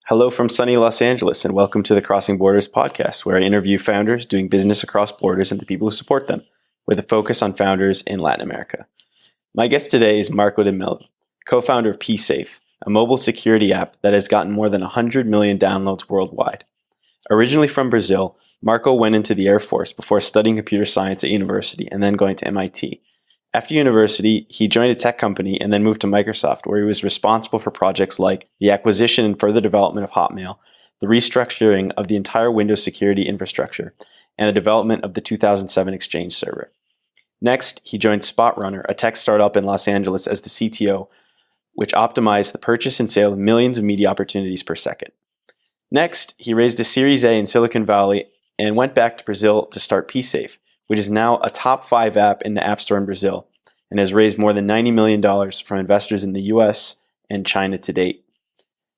Hello from sunny Los Angeles, and welcome to the Crossing Borders podcast, where I interview founders doing business across borders and the people who support them, with a focus on founders in Latin America. My guest today is Marco de Mello, co-founder of Psafe, a mobile security app that has gotten more than 100 million downloads worldwide. Originally from Brazil, Marco went into the Air Force before studying computer science at university and then going to MIT. After university, he joined a tech company and then moved to Microsoft, where he was responsible for projects like the acquisition and further development of Hotmail, the restructuring of the entire Windows security infrastructure, and the development of the 2007 Exchange server. Next, he joined SpotRunner, a tech startup in Los Angeles, as the CTO, which optimized the purchase and sale of millions of media opportunities per second. Next, he raised a Series A in Silicon Valley and went back to Brazil to start Psafe, which is now a top 5 app in the App Store in Brazil and has raised more than $90 million from investors in the US and China to date.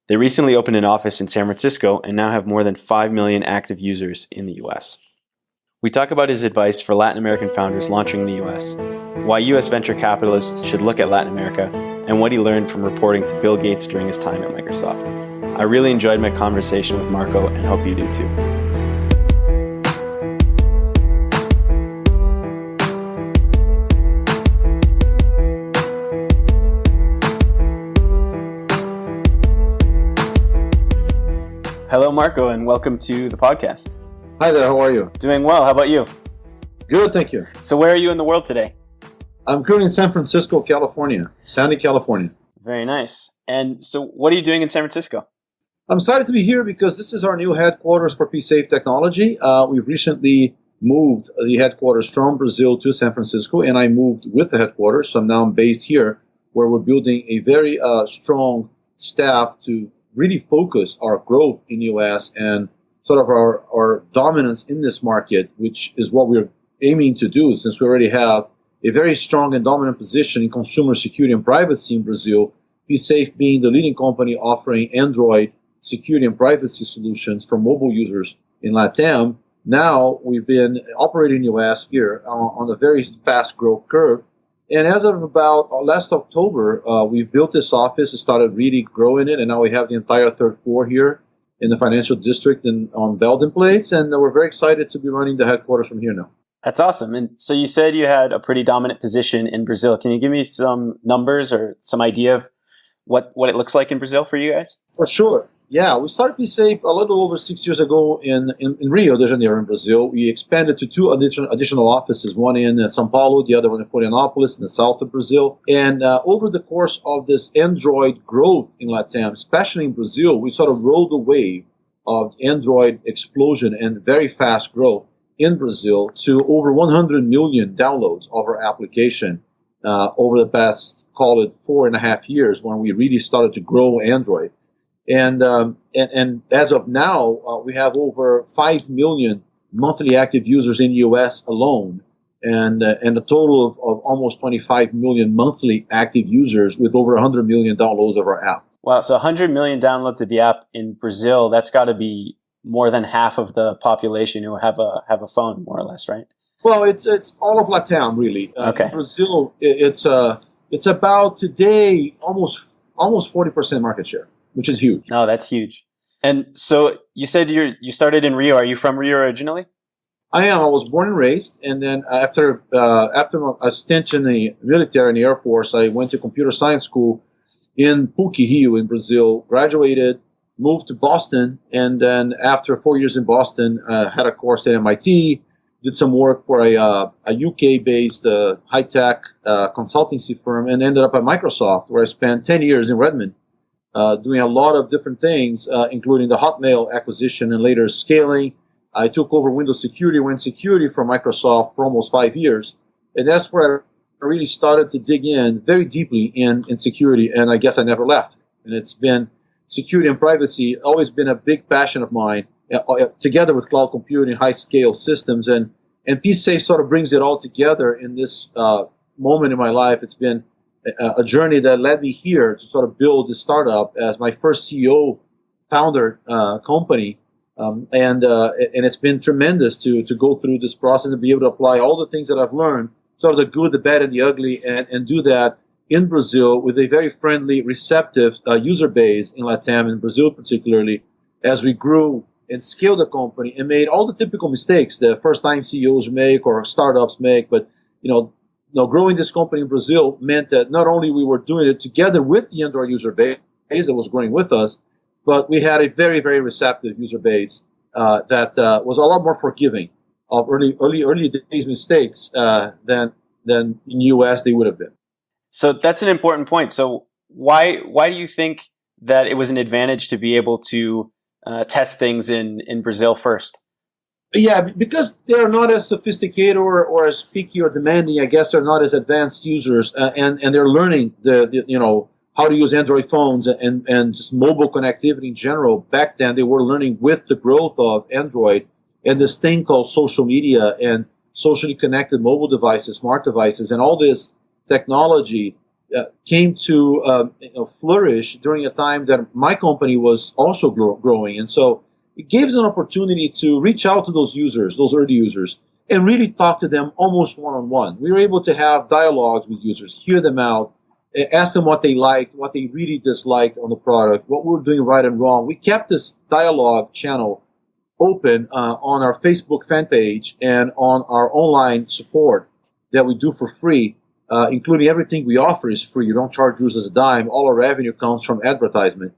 They recently opened an office in San Francisco and now have more than 5 million active users in the US. We talk about his advice for Latin American founders launching in the US, why US venture capitalists should look at Latin America, and what he learned from reporting to Bill Gates during his time at Microsoft. I really enjoyed my conversation with Marco and hope you do too. Hello, Marco, and welcome to the podcast. Hi there, how are you? Doing well. How about you? Good, thank you. So where are you in the world today? I'm currently in San Francisco, California. Sunny California. Very nice. And so what are you doing in San Francisco? I'm excited to be here because this is our new headquarters for Psafe Technology. We've recently moved the headquarters from Brazil to San Francisco, and I moved with the headquarters. So now I'm based here, where we're building a very strong staff to really focus our growth in the U.S. and sort of our dominance in this market, which is what we're aiming to do, since we already have a very strong and dominant position in consumer security and privacy in Brazil, Psafe being the leading company offering Android security and privacy solutions for mobile users in LATAM. Now we've been operating in the U.S. here on a very fast growth curve. And as of about last October, we've built this office and started really growing it. And now we have the entire third floor here in the financial district on Belden Place. And we're very excited to be running the headquarters from here now. That's awesome. And so you said you had a pretty dominant position in Brazil. Can you give me some numbers or some idea of what it looks like in Brazil for you guys? For sure. Yeah, we started Psafe a little over 6 years ago in Rio de Janeiro in Brazil. We expanded to 2 additional offices, one in São Paulo, the other one in Florianópolis in the south of Brazil. And over the course of this Android growth in LATAM, especially in Brazil, we sort of rode the wave of Android explosion and very fast growth in Brazil to over 100 million downloads of our application over the past, call it 4.5 years, when we really started to grow Android. And as of now, we have over 5 million monthly active users in the U.S. alone, and a total of almost 25 million monthly active users with over 100 million downloads of our app. Wow, so 100 million downloads of the app in Brazil, that's got to be more than half of the population who have a phone, more or less, right? Well, it's all of LATAM, really. Okay. Brazil, it's about today almost 40% market share, which is huge. No, that's huge. And so you said you started in Rio. Are you from Rio originally? I am. I was born and raised, and then after a stint in the military in the Air Force, I went to computer science school in PUC-Rio in Brazil, graduated, moved to Boston, and then after 4 years in Boston, had a course at MIT, did some work for a UK-based high-tech consultancy firm, and ended up at Microsoft, where I spent 10 years in Redmond, doing a lot of different things, including the Hotmail acquisition and later scaling. I took over Windows security, went security from Microsoft for almost 5 years. And that's where I really started to dig in very deeply in security, and I guess I never left. And it's been security and privacy, always been a big passion of mine, together with cloud computing, high-scale systems. And Psafe sort of brings it all together in this moment in my life. It's been a journey that led me here to sort of build this startup as my first CEO founder company. And it's been tremendous to go through this process and be able to apply all the things that I've learned, sort of the good, the bad, and the ugly, and do that in Brazil with a very friendly, receptive user base in Latam, in Brazil particularly, as we grew and scaled the company and made all the typical mistakes that first-time CEOs make or startups make. But growing this company in Brazil meant that not only we were doing it together with the Android user base that was growing with us, but we had a very, very receptive user base that was a lot more forgiving of early days mistakes than in the US they would have been. So that's an important point. So why do you think that it was an advantage to be able to test things in Brazil first? Yeah, because they're not as sophisticated or as picky or demanding. I guess they're not as advanced users, and they're learning how to use Android phones and just mobile connectivity in general. Back then, they were learning with the growth of Android and this thing called social media and socially connected mobile devices, smart devices, and all this technology came to flourish during a time that my company was also growing. And so it gives an opportunity to reach out to those users, those early users, and really talk to them almost one-on-one. We were able to have dialogues with users, hear them out, ask them what they liked, what they really disliked on the product, what we were doing right and wrong. We kept this dialogue channel open on our Facebook fan page and on our online support that we do for free, including everything we offer is free. You don't charge users a dime. All our revenue comes from advertisement.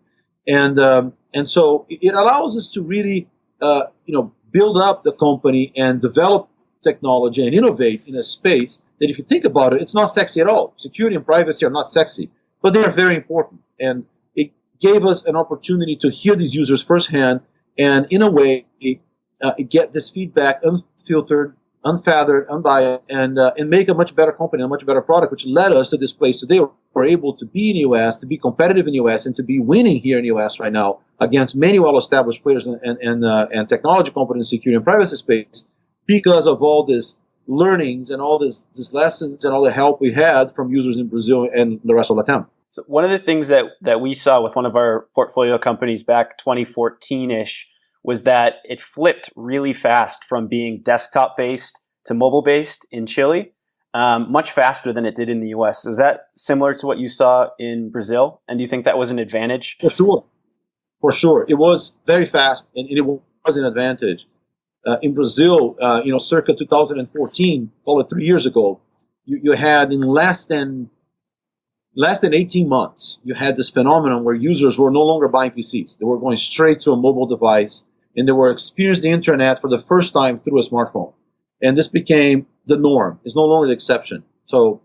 And so it allows us to really, build up the company and develop technology and innovate in a space that, if you think about it, it's not sexy at all. Security and privacy are not sexy, but they are very important. And it gave us an opportunity to hear these users firsthand and, in a way, get this feedback unfiltered, unfeathered, unbiased, and make a much better company, a much better product, which led us to this place today. We're able to be in the U.S., to be competitive in the U.S., and to be winning here in the U.S. right now against many well-established players and technology companies in the security and privacy space because of all this learnings and all this lessons and all the help we had from users in Brazil and the rest of Latam. So one of the things that we saw with one of our portfolio companies back 2014-ish was that it flipped really fast from being desktop-based to mobile-based in Chile, much faster than it did in the US. Is that similar to what you saw in Brazil? And do you think that was an advantage? For sure. It was very fast, and it was an advantage. In Brazil, circa 2014, call it 3 years ago, you had in less than 18 months, you had this phenomenon where users were no longer buying PCs. They were going straight to a mobile device, and they were experiencing the internet for the first time through a smartphone. And this became the norm. It's no longer the exception. So,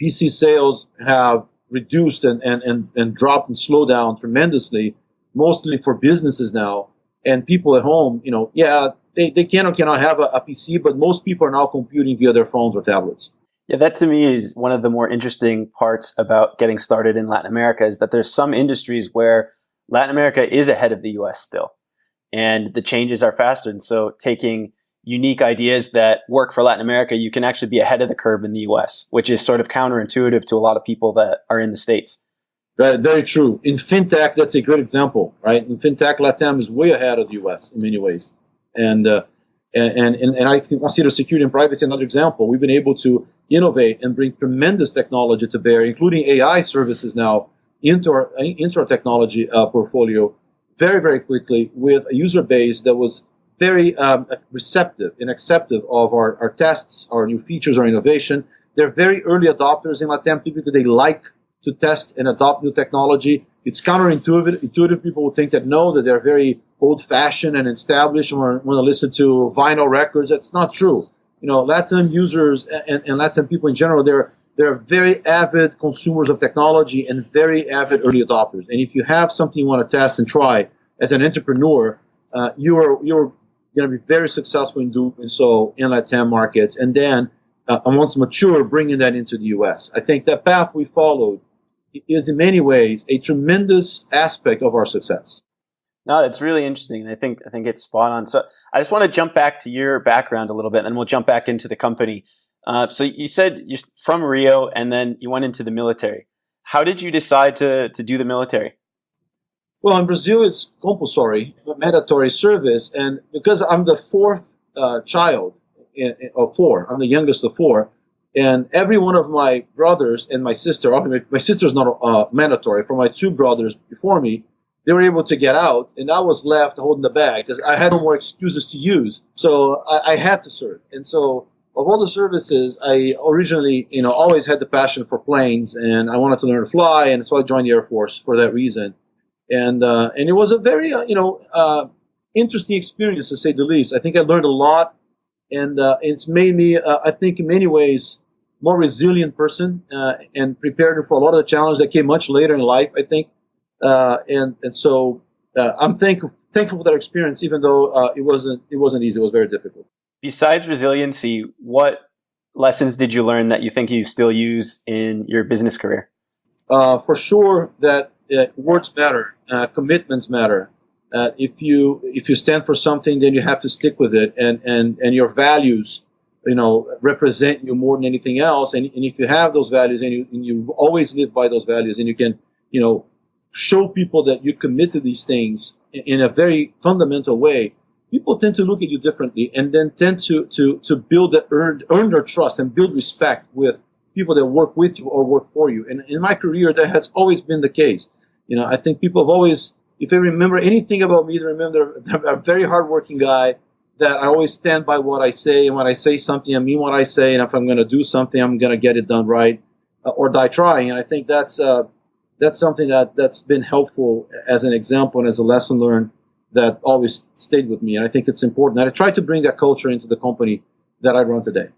PC sales have reduced and dropped and slowed down tremendously, mostly for businesses now. And people at home, they can or cannot have a PC, but most people are now computing via their phones or tablets. Yeah, that to me is one of the more interesting parts about getting started in Latin America is that there's some industries where Latin America is ahead of the US still, and the changes are faster. And so taking unique ideas that work for Latin America, you can actually be ahead of the curve in the US, which is sort of counterintuitive to a lot of people that are in the States. Right, very true. In fintech, that's a great example, right? In fintech, Latam is way ahead of the US in many ways. And I consider security and privacy another example. We've been able to innovate and bring tremendous technology to bear, including AI services now into our technology portfolio very, very quickly with a user base that was very receptive and acceptive of our tests, our new features, our innovation. They're very early adopters in Latam. Typically, they like to test and adopt new technology. It's counterintuitive. People would think that they're very old-fashioned and established and want to listen to vinyl records. That's not true. Latin users and Latin people in general, they're very avid consumers of technology and very avid early adopters. And if you have something you want to test and try as an entrepreneur, you're going to be very successful in doing so in Latin markets. And then, once mature, bringing that into the U.S. I think that path we followed is in many ways a tremendous aspect of our success. No, that's really interesting. I think it's spot on. So I just want to jump back to your background a little bit, and then we'll jump back into the company. So you said you're from Rio, and then you went into the military. How did you decide to do the military? Well, in Brazil, it's compulsory, mandatory service, and because I'm the fourth child of four, I'm the youngest of four. And every one of my brothers and my sister, my sister's not mandatory, for my two brothers before me, they were able to get out, and I was left holding the bag because I had no more excuses to use. So I had to serve. And so of all the services, I originally, always had the passion for planes, and I wanted to learn to fly, and so I joined the Air Force for that reason. And it was a very, interesting experience, to say the least. I think I learned a lot, and it's made me, I think, in many ways, more resilient person, and prepared for a lot of the challenges that came much later in life, I think. So I'm thankful for that experience, even though it wasn't easy. It was very difficult. Besides resiliency, what lessons did you learn that you think you still use in your business career? For sure that words matter, commitments matter. If you stand for something, then you have to stick with it, and your values, represent you more than anything else. And if you have those values, and you always live by those values, and you can, show people that you commit to these things in a very fundamental way, people tend to look at you differently, and then tend to build earn their trust and build respect with people that work with you or work for you. And in my career, that has always been the case. I think people have always, if they remember anything about me, they remember I'm a very hardworking guy, that I always stand by what I say, and when I say something, I mean what I say, and if I'm going to do something, I'm going to get it done right, or die trying. And I think that's something that's been helpful as an example and as a lesson learned that always stayed with me. And I think it's important. And I try to bring that culture into the company that I run today.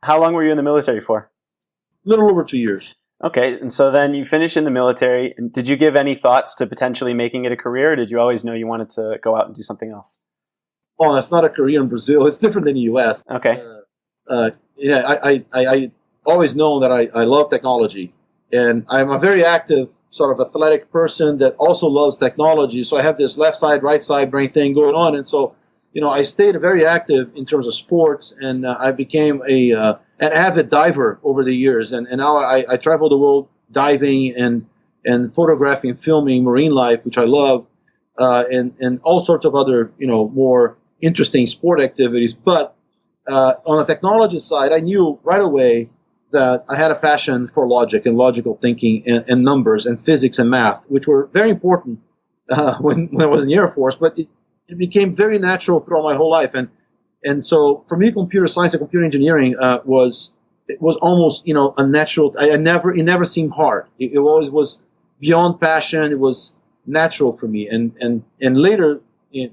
How long were you in the military for? A little over 2 years. Okay, and so then you finished in the military. And did you give any thoughts to potentially making it a career, or did you always know you wanted to go out and do something else? Oh, that's not a career in Brazil. It's different than the U.S. Okay. I always known that I love technology, and I'm a very active sort of athletic person that also loves technology. So I have this left side, right side brain thing going on, and so I stayed very active in terms of sports, and I became an avid diver over the years, and now I travel the world diving and photographing and filming marine life, which I love, and all sorts of other more interesting sport activities. But on the technology side, I knew right away that I had a passion for logic and logical thinking and numbers and physics and math, which were very important when I was in the Air Force. But it became very natural throughout my whole life, and so for me, computer science and computer engineering was almost a natural. It never seemed hard. It always was beyond passion. It was natural for me, and later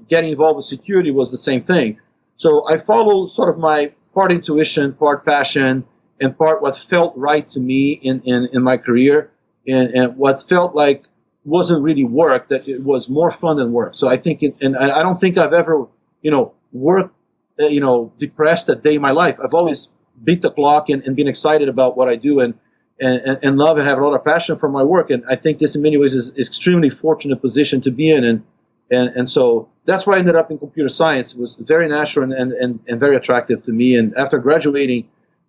getting involved with security was the same thing. So I followed sort of my part intuition, part passion, and part what felt right to me in my career, and what felt like wasn't really work, that it was more fun than work. So I think and I don't think I've ever worked depressed a day in my life. I've always beat the clock and been excited about what I do, and love and have a lot of passion for my work. And I think this in many ways is extremely fortunate position to be in, and so that's why I ended up in computer science. It was very natural and very attractive to me. And after graduating,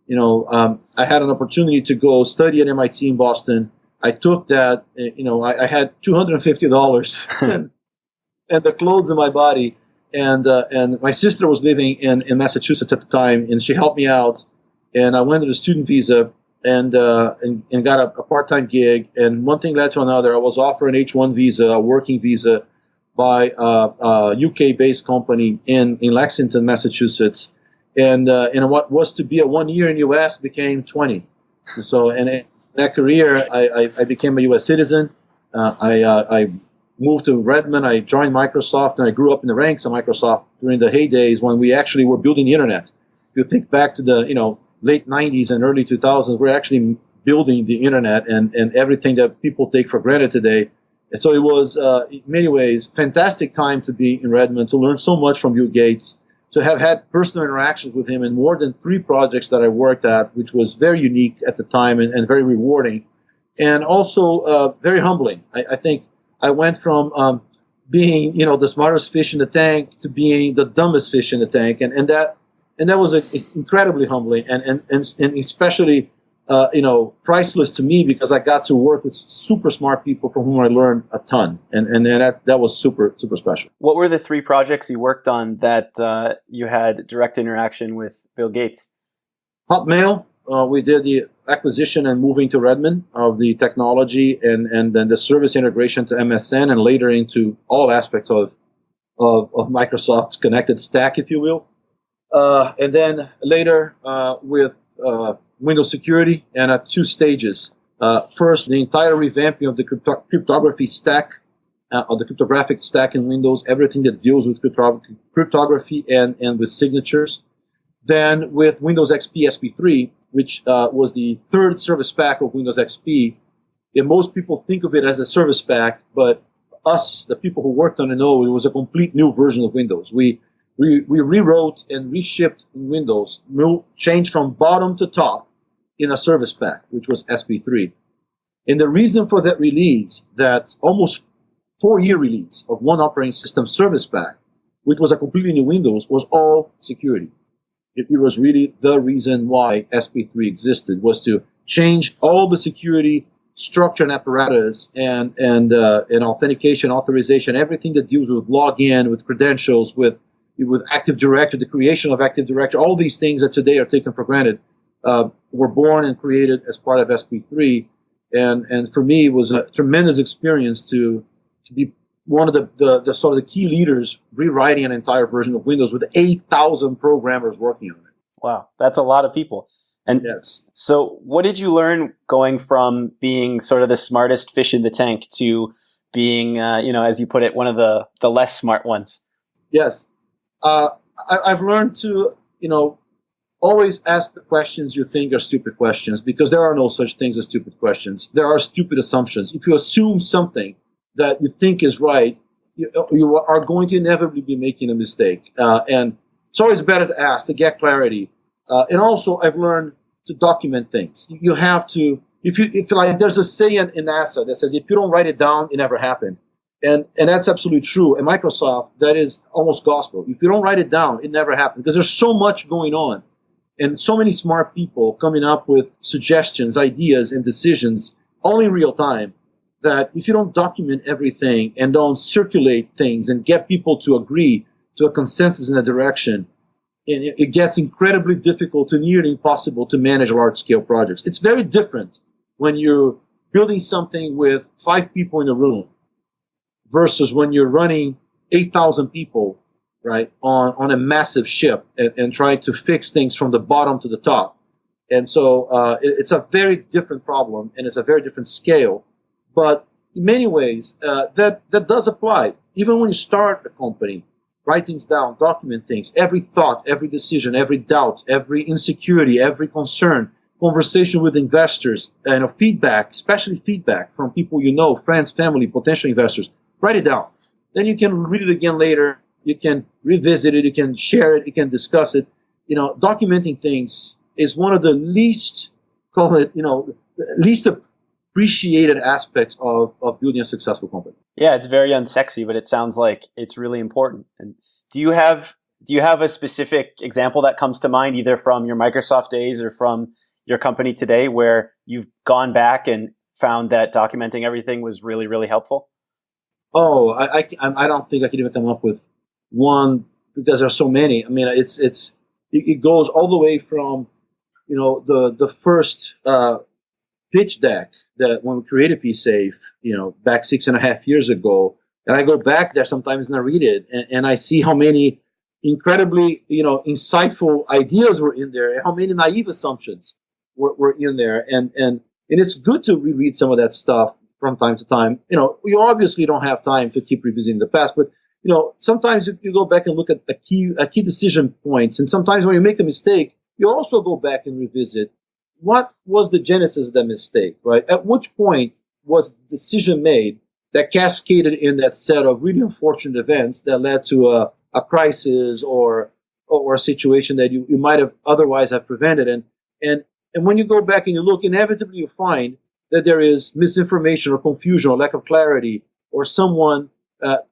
I had an opportunity to go study at MIT in Boston. I took that, I had $250 and the clothes in my body. And my sister was living in Massachusetts at the time, and she helped me out. And I went to the student visa and got a part-time gig. And one thing led to another. I was offered an H-1 visa, a working visa, by a UK-based company in Lexington, Massachusetts. And what was to be a 1 year in the U.S. became 20. So, and in that career, I became a U.S. citizen. I moved to Redmond. I joined Microsoft, and I grew up in the ranks of Microsoft during the heydays when we actually were building the internet. If you think back to the late 90s and early 2000s, we're actually building the internet and everything that people take for granted today. And so it was, in many ways, fantastic time to be in Redmond, to learn so much from Bill Gates, to have had personal interactions with him in more than 3 projects that I worked at, which was very unique at the time and very rewarding, and also very humbling. I think I went from being the smartest fish in the tank to being the dumbest fish in the tank, and that was incredibly humbling and especially priceless to me, because I got to work with super smart people from whom I learned a ton, and that was super special. What were the 3 projects you worked on that you had direct interaction with Bill Gates? Hotmail, we did the acquisition and moving to Redmond of the technology and then the service integration to MSN and later into all aspects of Microsoft's connected stack, if you will. And then later with Windows security and at 2 stages. First, the entire revamping of the cryptography stack, of the cryptographic stack in Windows, everything that deals with cryptography and with signatures. Then with Windows XP SP3, which was the 3rd service pack of Windows XP, and most people think of it as a service pack, but us, the people who worked on it, know it was a complete new version of Windows. We rewrote and reshipped Windows, changed from bottom to top in a service pack, which was SP3. And the reason for that release, that almost 4-year release of one operating system service pack, which was a completely new Windows, was all security. It was really the reason why SP3 existed, was to change all the security structure and apparatus and authentication, authorization, everything that deals with login, with credentials, with Active Directory, the creation of Active Directory, all these things that today are taken for granted were born and created as part of SP3. And for me, it was a tremendous experience to be one of the sort of the key leaders rewriting an entire version of Windows with 8,000 programmers working on it. Wow, that's a lot of people. And yes. So what did you learn going from being sort of the smartest fish in the tank to being, as you put it, one of the less smart ones? Yes. I've learned to, always ask the questions you think are stupid questions, because there are no such things as stupid questions. There are stupid assumptions. If you assume something that you think is right, you are going to inevitably be making a mistake. And it's always better to ask, to get clarity. And also, I've learned to document things. You have to, if like, there's a saying in NASA that says, if you don't write it down, it never happened. And that's absolutely true. At Microsoft, that is almost gospel. If you don't write it down, it never happened, because there's so much going on and so many smart people coming up with suggestions, ideas, and decisions all in real time, that if you don't document everything and don't circulate things and get people to agree to a consensus in a direction, it gets incredibly difficult to nearly impossible to manage large-scale projects. It's very different when you're building something with 5 people in a room versus when you're running 8,000 people, right, on a massive ship and trying to fix things from the bottom to the top. And so it's a very different problem, and it's a very different scale. But in many ways, that does apply. Even when you start a company, write things down, document things, every thought, every decision, every doubt, every insecurity, every concern, conversation with investors, feedback, especially feedback from people friends, family, potential investors. Write it down. Then you can read it again later. You can revisit it. You can share it. You can discuss it. Documenting things is one of the least appreciated aspects of building a successful company. Yeah, it's very unsexy, but it sounds like it's really important. And do you have a specific example that comes to mind, either from your Microsoft days or from your company today, where you've gone back and found that documenting everything was really, really helpful? Oh, I don't think I could even come up with one, because there's so many. I mean, it goes all the way from the first pitch deck that when we created Psafe, back 6.5 years ago, and I go back there sometimes and I read it, and I see how many incredibly insightful ideas were in there, and how many naive assumptions were in there, and it's good to reread some of that stuff from time to time. You obviously don't have time to keep revisiting the past, but sometimes you go back and look at a key decision points, and sometimes when you make a mistake, you also go back and revisit what was the genesis of that mistake, right? At which point was the decision made that cascaded in that set of really unfortunate events that led to a crisis or a situation that you might have otherwise have prevented. And when you go back and you look, inevitably you find that there is misinformation or confusion or lack of clarity, or someone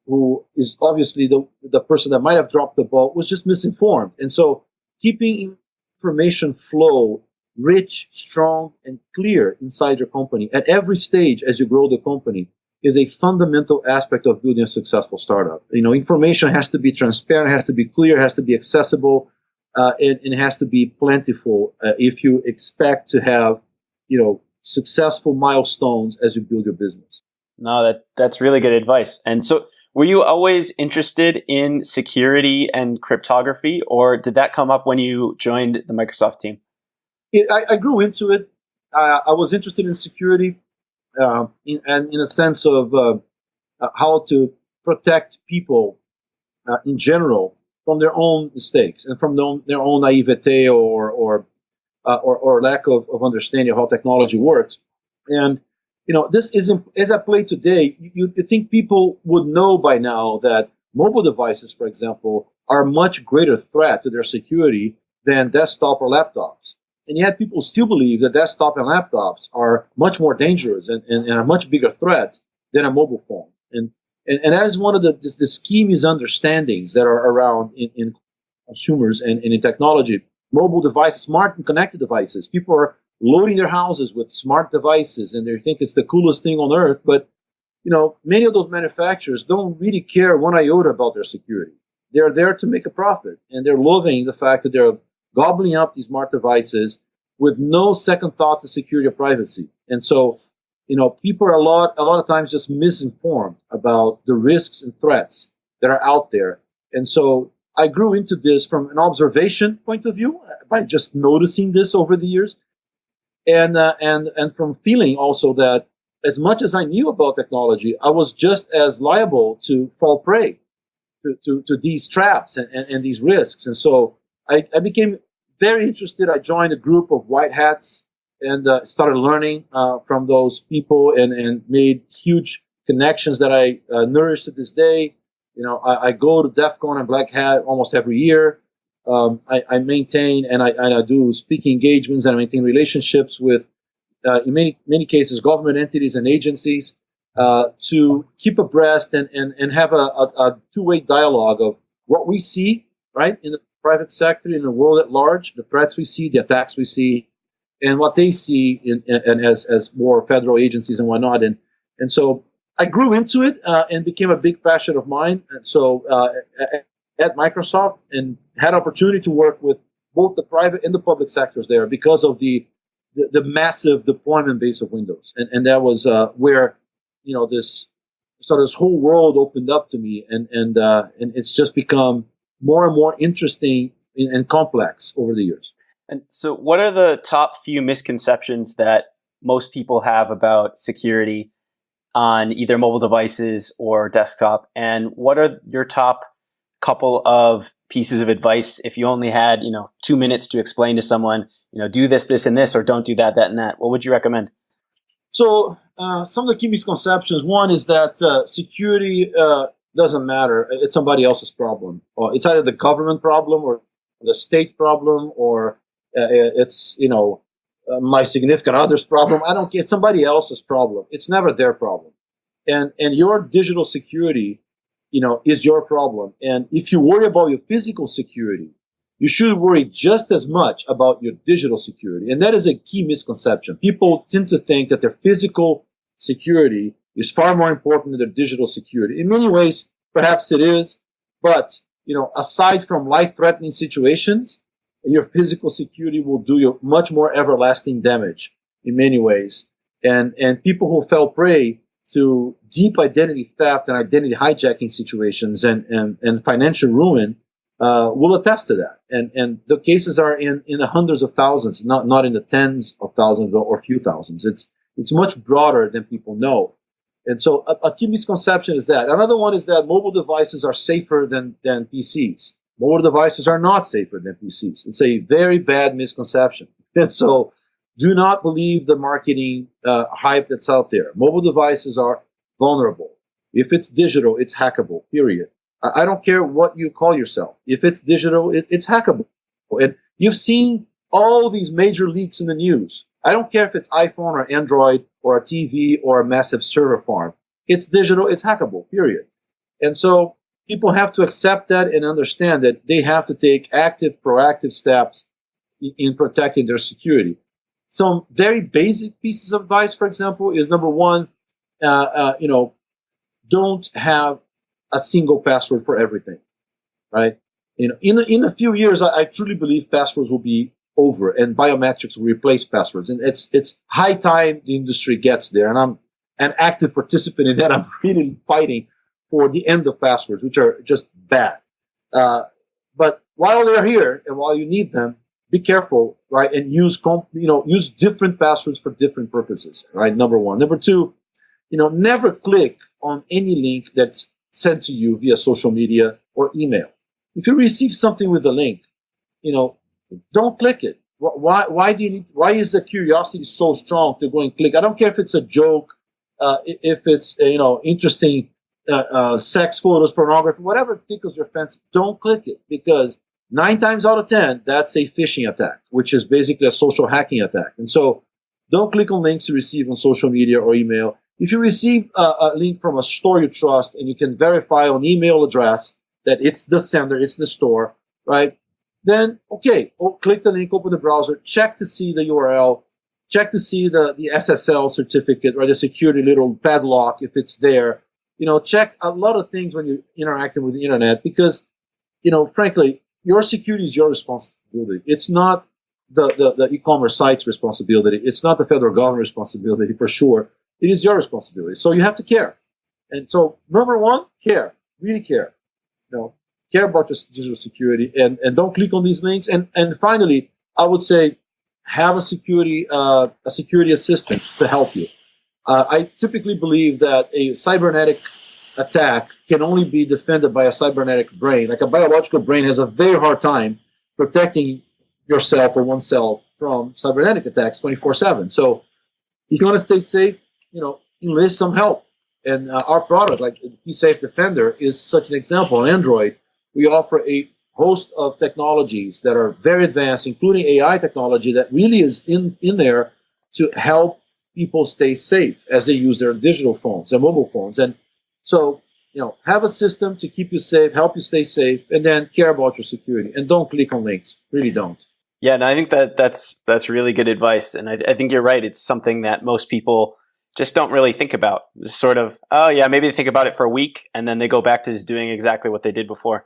who is obviously the person that might have dropped the ball was just misinformed. And so keeping information flow rich, strong, and clear inside your company at every stage as you grow the company is a fundamental aspect of building a successful startup. Information has to be transparent, has to be clear, has to be accessible. and it has to be plentiful if you expect to have, successful milestones as you build your business. No, that's really good advice. And so, were you always interested in security and cryptography, or did that come up when you joined the Microsoft team? I grew into it. I was interested in security, and in a sense of how to protect people in general from their own mistakes and from their own naivete or lack of understanding of how technology works. And this isn't as I play today. You think people would know by now that mobile devices, for example, are a much greater threat to their security than desktop or laptops. And yet people still believe that desktop and laptops are much more dangerous and a much bigger threat than a mobile phone. And that is one of the key misunderstandings that are around in consumers and in technology. Mobile devices, smart and connected devices. People are loading their houses with smart devices, and they think it's the coolest thing on earth. But many of those manufacturers don't really care one iota about their security. They're there to make a profit, and they're loving the fact that they're gobbling up these smart devices with no second thought to security or privacy. And so, people are a lot of times just misinformed about the risks and threats that are out there. And so I grew into this from an observation point of view by just noticing this over the years, and from feeling also that as much as I knew about technology, I was just as liable to fall prey to these traps and these risks. And so I became very interested. I joined a group of white hats and started learning from those people and made huge connections that I nourish to this day. I go to DEF CON and Black Hat almost every year. I maintain and I do speaking engagements, and I maintain relationships with, in many cases, government entities and agencies to keep abreast and have a two-way dialogue of what we see, right, in the private sector, in the world at large, the threats we see, the attacks we see, and what they see as more federal agencies and whatnot. And so I grew into it and became a big passion of mine. And so at Microsoft, and had opportunity to work with both the private and the public sectors there because of the massive deployment base of Windows. And that was where this whole world opened up to me, and it's just become more and more interesting and complex over the years. And so, what are the top few misconceptions that most people have about security on either mobile devices or desktop? And what are your top couple of pieces of advice if you only had 2 minutes to explain to someone, do this, this, and this, or don't do that, that, and that? What would you recommend? So some of the key misconceptions. One is that security doesn't matter. It's somebody else's problem. Or it's either the government problem or the state problem, or it's my significant other's problem. I don't care. It's somebody else's problem. It's never their problem. And your digital security, is your problem. And if you worry about your physical security, you should worry just as much about your digital security. And that is a key misconception. People tend to think that their physical security is far more important than their digital security. In many ways, perhaps it is. But, aside from life-threatening situations, your physical security will do you much more everlasting damage in many ways. And people who fell prey to deep identity theft and identity hijacking situations and financial ruin will attest to that. And the cases are in the hundreds of thousands, not in the tens of thousands or few thousands. It's much broader than people know. And so a key misconception is that. Another one is that mobile devices are safer than PCs. Mobile devices are not safer than PCs. It's a very bad misconception. And so do not believe the marketing hype that's out there. Mobile devices are vulnerable. If it's digital, it's hackable, period. I don't care what you call yourself. If it's digital, it's hackable. And you've seen all these major leaks in the news. I don't care if it's iPhone or Android or a TV or a massive server farm. It's digital, it's hackable, period. And so people have to accept that and understand that they have to take active, proactive steps in protecting their security. Some very basic pieces of advice, for example, is number one, don't have a single password for everything, right? In a few years, I truly believe passwords will be over and biometrics will replace passwords. And it's high time the industry gets there. And I'm an active participant in that. I'm really fighting for the end of passwords, which are just bad. But while they're here and while you need them, be careful, right? And use different passwords for different purposes, right? Number one. Number two, never click on any link that's sent to you via social media or email. If you receive something with a link, don't click it. Why is the curiosity so strong to go and click? I don't care if it's a joke, if it's interesting sex photos, pornography, whatever tickles your fancy. Don't click it, because 9 times out of 10 that's a phishing attack, which is basically a social hacking attack. And so don't click on links you receive on social media or email. If you receive a link from a store you trust and you can verify on email address that it's the sender, it's the store, right? Then, okay, click the link, open the browser, check to see the URL, check to see the SSL certificate, right, the security little padlock if it's there. Check a lot of things when you're interacting with the internet, because, frankly, your security is your responsibility. It's not the e-commerce site's responsibility. It's not the federal government responsibility, for sure. It is your responsibility. So you have to care. And so, number one, care. Really care. Care about your digital security, and don't click on these links. And finally, I would say have a security assistant to help you. I typically believe that a cybernetic attack can only be defended by a cybernetic brain. Like a biological brain has a very hard time protecting yourself or oneself from cybernetic attacks 24/7. So if you want to stay safe, enlist some help. And our product, like Psafe Defender, is such an example. On Android, we offer a host of technologies that are very advanced, including AI technology that really is in there to help people stay safe as they use their digital phones, their mobile phones. And so, have a system to keep you safe, help you stay safe, and then care about your security. And don't click on links. Really don't. Yeah, and I think that's really good advice. And I think you're right. It's something that most people just don't really think about. Just sort of, oh yeah, maybe they think about it for a week, and then they go back to just doing exactly what they did before.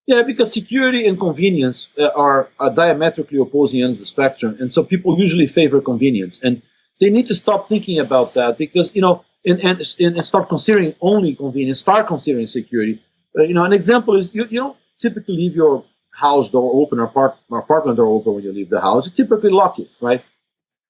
Yeah, because security and convenience are diametrically opposing ends of the spectrum. And so people usually favor convenience. And they need to stop thinking about that, because, and start considering only convenience, start considering security. An example is you don't typically leave your house door open or apartment door open when you leave the house. You typically lock it, right?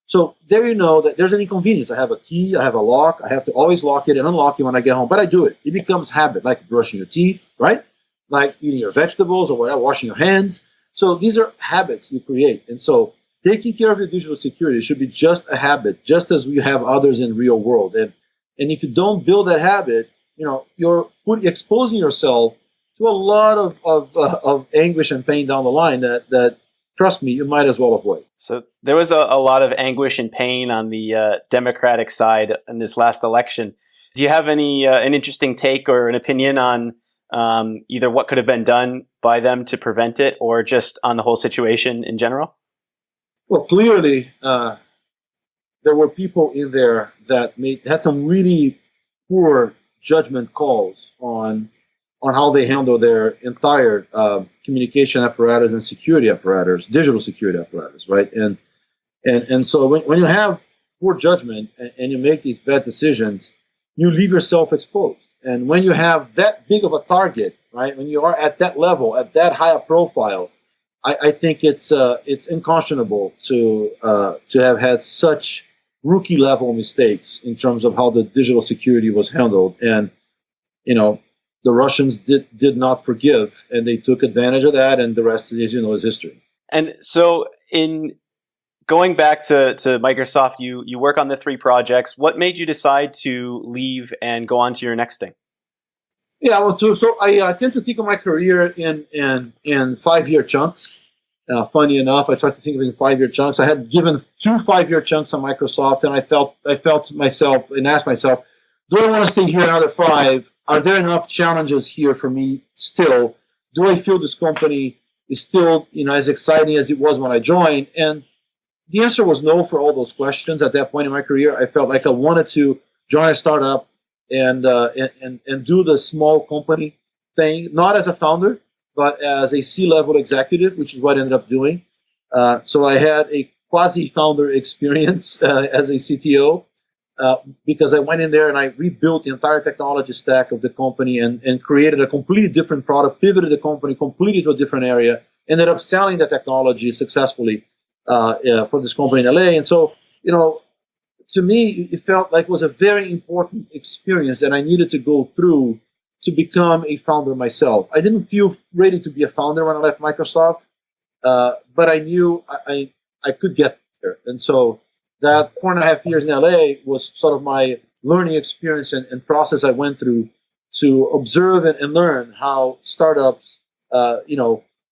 So there you know that there's an inconvenience. I have a key, I have a lock, I have to always lock it and unlock it when I get home. But I do it. It becomes habit, like brushing your teeth, right? Like eating your vegetables or whatever, washing your hands. So these are habits you create. And so taking care of your digital security should be just a habit, just as we have others in the real world. And if you don't build that habit, you're exposing yourself to a lot of anguish and pain down the line that trust me, you might as well avoid. So there was a lot of anguish and pain on the Democratic side in this last election. Do you have an interesting take or an opinion on either what could have been done by them to prevent it, or just on the whole situation in general? Well, clearly, there were people in there that had some really poor judgment calls on how they handle their entire communication apparatus and security apparatus, digital security apparatus, right? And so when you have poor judgment and you make these bad decisions, you leave yourself exposed. And when you have that big of a target, right, when you are at that level, at that high a profile, I think it's unconscionable to have had such rookie level mistakes in terms of how the digital security was handled. And the Russians did not forgive, and they took advantage of that, and the rest, as you know, is history. And so, in going back to Microsoft, you work on the 3 projects. What made you decide to leave and go on to your next thing? Yeah, well, so I tend to think of my career in 5-year chunks. Funny enough, I tried to think of it in 5-year chunks. I had given 2 5-year chunks on Microsoft, and I felt myself and asked myself, do I want to stay here another 5? Are there enough challenges here for me still? Do I feel this company is still as exciting as it was when I joined? And the answer was no for all those questions. At that point in my career, I felt like I wanted to join a startup and do the small company thing, not as a founder, but as a C-level executive, which is what I ended up doing. So I had a quasi-founder experience as a CTO because I went in there and I rebuilt the entire technology stack of the company and created a completely different product, pivoted the company completely to a different area, ended up selling the technology successfully for this company in LA. And so, to me, it felt like it was a very important experience that I needed to go through to become a founder myself. I didn't feel ready to be a founder when I left Microsoft, but I knew I could get there. And so that 4.5 years in LA was sort of my learning experience and process I went through to observe and learn how startups,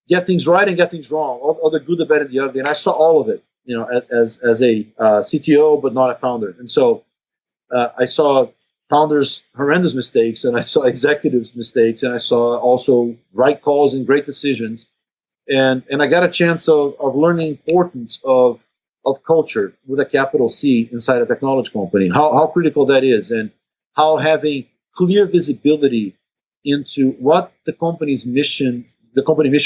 get things right and get things wrong, all the good, the bad, and the ugly. And I saw all of it, as a CTO, but not a founder. And so I saw founders' horrendous mistakes, and I saw executives' mistakes, and I saw also right calls and great decisions. And I got a chance of learning the importance of culture with a capital C inside a technology company, how critical that is, and how having clear visibility into what the company mission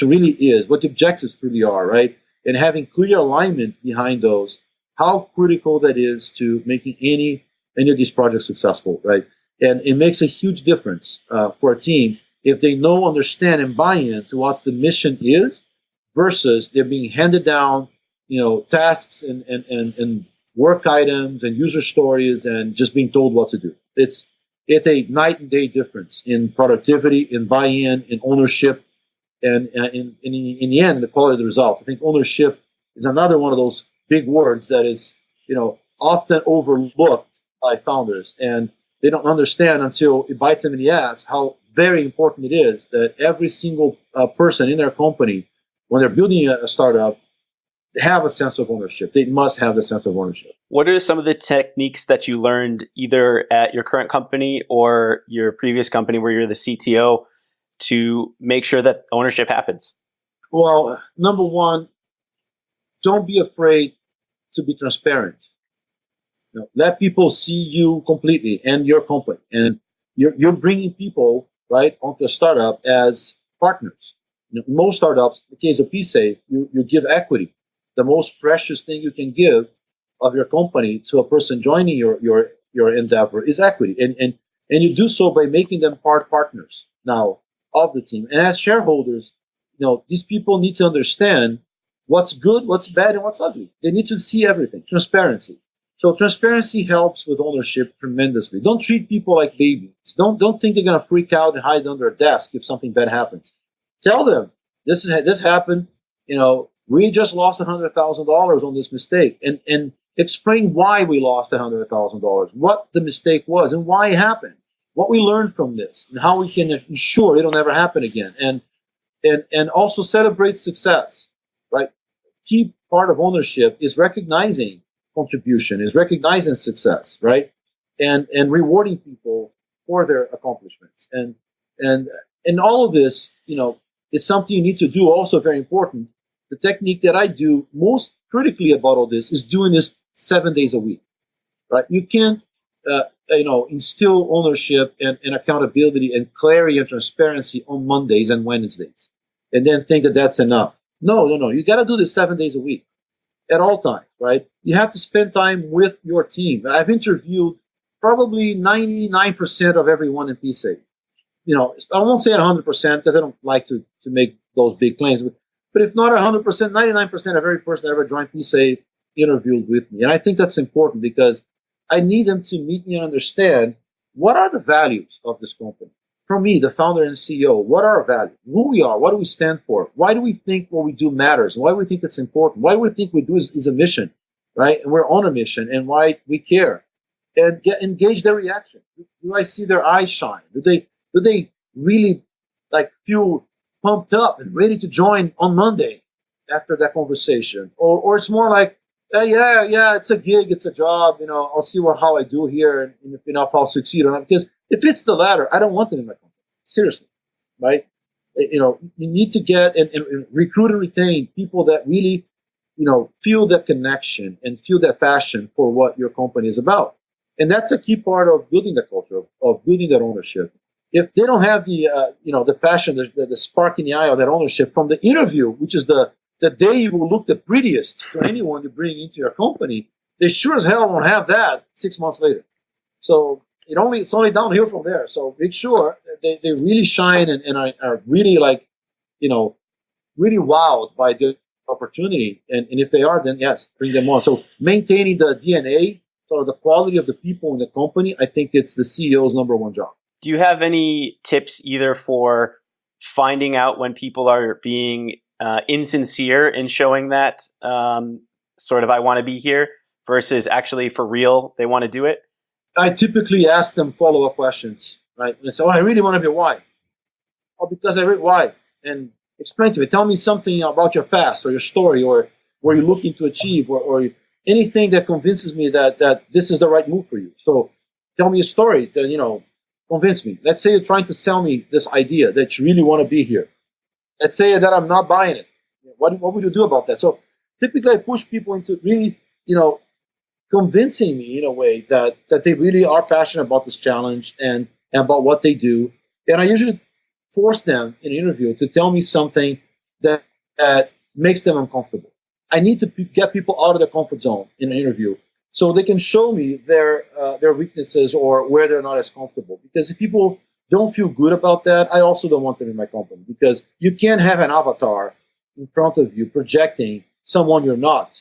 really is, what the objectives really are, right? And having clear alignment behind those, how critical that is to making any of these projects successful, right? And it makes a huge difference for a team if they know, understand, and buy in to what the mission is versus they're being handed down, tasks and work items and user stories and just being told what to do. It's a night and day difference in productivity, in buy-in, in ownership, and in the end, the quality of the results. I think ownership is another one of those big words that is, often overlooked by founders, and they don't understand until it bites them in the ass how very important it is that every single person in their company, when they're building a startup, have a sense of ownership. They must have the sense of ownership. What are some of the techniques that you learned either at your current company or your previous company where you're the CTO to make sure that ownership happens? Well, number one, don't be afraid to be transparent. Let people see you completely and your company. And you're bringing people, right, onto a startup as partners. Most startups, in the case of Psafe, you give equity. The most precious thing you can give of your company to a person joining your endeavor is equity. And you do so by making them partners now of the team. And as shareholders, these people need to understand what's good, what's bad, and what's ugly. They need to see everything. Transparency. So transparency helps with ownership tremendously. Don't treat people like babies. Don't think they're going to freak out and hide under a desk if something bad happens. Tell them this happened. We just lost $100,000 on this mistake, and explain why we lost $100,000, what the mistake was, and why it happened, what we learned from this, and how we can ensure it'll never happen again. And also celebrate success. Right? Key part of ownership is recognizing contribution, is recognizing success, right? And rewarding people for their accomplishments. And all of this, is something you need to do. Also very important. The technique that I do most critically about all this is doing this 7 days a week, right? You can't, instill ownership and accountability and clarity and transparency on Mondays and Wednesdays, and then think that that's enough. No. You got to do this 7 days a week. At all times, right? You have to spend time with your team. I've interviewed probably 99% of everyone in Psafe. I won't say 100% because I don't like to make those big claims. But if not 100%, 99% of every person that ever joined Psafe interviewed with me. And I think that's important because I need them to meet me and understand what are the values of this company. For me, the founder and CEO, what are our values? Who we are? What do we stand for? Why do we think what we do matters? Why do we think it's important? Why do we think we do is a mission, right? And we're on a mission, and why we care. And engage their reaction. Do I see their eyes shine? Do they really feel pumped up and ready to join on Monday after that conversation? Or it's more like, yeah, it's a gig, it's a job. I'll see how I do here, and if I'll succeed or not. Because if it's the latter, I don't want them in my company. Seriously, right? You need to get and recruit and retain people that really, feel that connection and feel that passion for what your company is about. And that's a key part of building the culture, of building that ownership. if they don't have the passion, the spark in the eye of that ownership from the interview, which is the day you will look the prettiest to anyone you bring into your company, they sure as hell won't have that 6 months later. So it's only downhill from there. So make sure they really shine and are really really wowed by the opportunity. And if they are, then yes, bring them on. So maintaining the DNA, sort of the quality of the people in the company, I think it's the CEO's number one job. Do you have any tips either for finding out when people are being insincere in showing that sort of I want to be here versus actually for real they want to do it? I typically ask them follow-up questions, right? And say, I really want to be why. Oh, because I read why. And explain to me. Tell me something about your past or your story or where you're looking to achieve or anything that convinces me that this is the right move for you. So tell me a story that, convince me. Let's say you're trying to sell me this idea that you really want to be here. Let's say that I'm not buying it. What would you do about that? So typically I push people into really, convincing me in a way that they really are passionate about this challenge and about what they do. And I usually force them in an interview to tell me something that makes them uncomfortable. I need to get people out of their comfort zone in an interview so they can show me their weaknesses or where they're not as comfortable. Because if people don't feel good about that, I also don't want them in my company, because you can't have an avatar in front of you projecting someone you're not